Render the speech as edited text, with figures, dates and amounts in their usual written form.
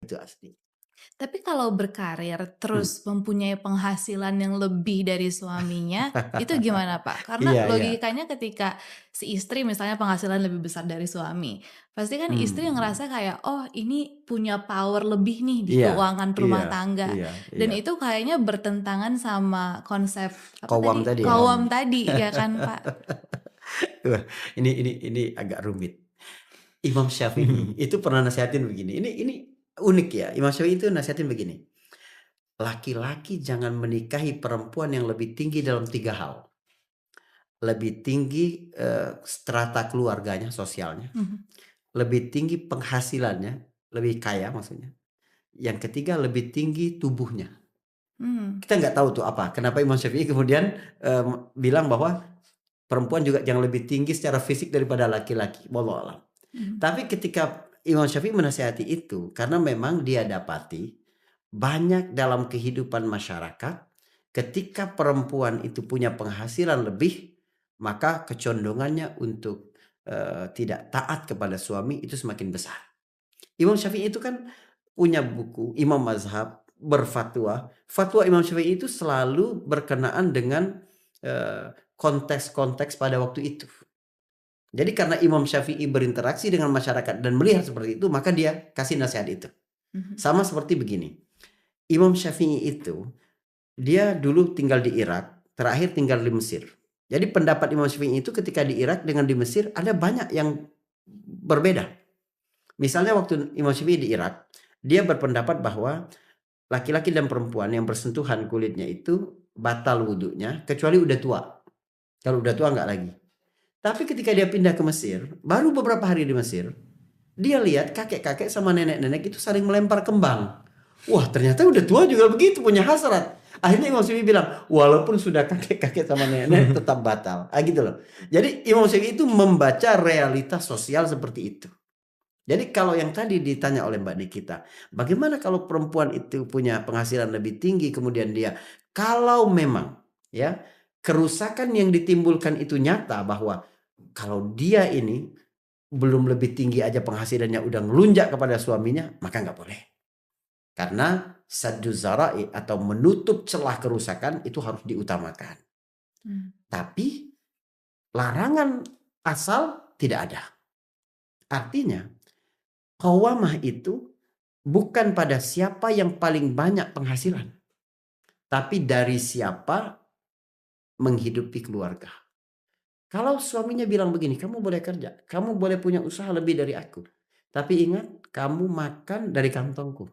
itu asli. Tapi kalau berkarir Hmm. terus mempunyai penghasilan yang lebih dari suaminya, itu gimana, Pak? Karena Iya iya. logikanya ketika si istri misalnya penghasilan lebih besar dari suami, pasti kan istri Hmm. ngerasa kayak, "Oh, ini punya power lebih nih di Iya keuangan iya rumah tangga." iya Dan iya. itu kayaknya bertentangan sama konsep apa Kowam tadi, tadi ya? kawam tadi, ya kan, Pak? Wah, ini agak rumit. Imam Syafi'i itu pernah nasihatin begini, ini unik ya, Imam Syafi'i itu nasihatin begini, "Laki-laki jangan menikahi perempuan yang lebih tinggi dalam 3 hal. Lebih tinggi, strata keluarganya, sosialnya, Mhm. lebih tinggi penghasilannya, lebih kaya maksudnya, yang ketiga lebih tinggi tubuhnya." Mmm. Kita nggak tahu tuh apa, kenapa Imam Syafi'i kemudian, bilang bahwa perempuan juga yang lebih tinggi secara fisik daripada laki-laki, wallahu a'lam. Mhm. Tapi ketika Imam Syafi'i menasihati itu, karena memang dia dapati banyak dalam kehidupan masyarakat, ketika perempuan itu punya penghasilan lebih, maka kecondongannya untuk, tidak taat kepada suami itu semakin besar. Imam Syafi'i itu kan punya buku, imam mazhab, berfatwa. Fatwa Imam Syafi'i itu selalu berkenaan dengan, konteks-konteks pada waktu itu. Jadi karena Imam Syafi'i berinteraksi dengan masyarakat dan melihat seperti itu, maka dia kasih nasihat itu. Mhm. Sama seperti begini, Imam Syafi'i itu, dia dulu tinggal di Irak, terakhir tinggal di Mesir. Jadi pendapat Imam Syafi'i itu ketika di Irak dengan di Mesir ada banyak yang berbeda. Misalnya waktu Imam Syafi'i di Irak, dia berpendapat bahwa laki-laki dan perempuan yang bersentuhan kulitnya itu batal wudhunya kecuali udah tua. Kalau udah tua nggak lagi. Tapi ketika dia pindah ke Mesir, baru beberapa hari di Mesir, dia lihat kakek-kakek sama nenek-nenek itu saling melempar kembang. Wah, ternyata udah tua juga begitu, punya hasrat. Akhirnya Imam Syafi'i bilang, walaupun sudah kakek-kakek sama nenek tetap batal. Ah, gitu loh. Jadi Imam Syafi'i itu membaca realitas sosial seperti itu. Jadi kalau yang tadi ditanya oleh Mbak Nikita, bagaimana kalau perempuan itu punya penghasilan lebih tinggi, kemudian dia, kalau memang ya kerusakan yang ditimbulkan itu nyata, bahwa kalau dia ini belum lebih tinggi aja penghasilannya udah ngelunjak kepada suaminya, maka nggak boleh. Karena saddu zara'i atau menutup celah kerusakan itu harus diutamakan. Mmm. Tapi larangan asal tidak ada. Artinya qawamah itu bukan pada siapa yang paling banyak penghasilan, tapi dari siapa menghidupi keluarga. Kalau suaminya bilang begini, "Kamu boleh kerja, kamu boleh punya usaha lebih dari aku, tapi ingat kamu makan dari kantongku."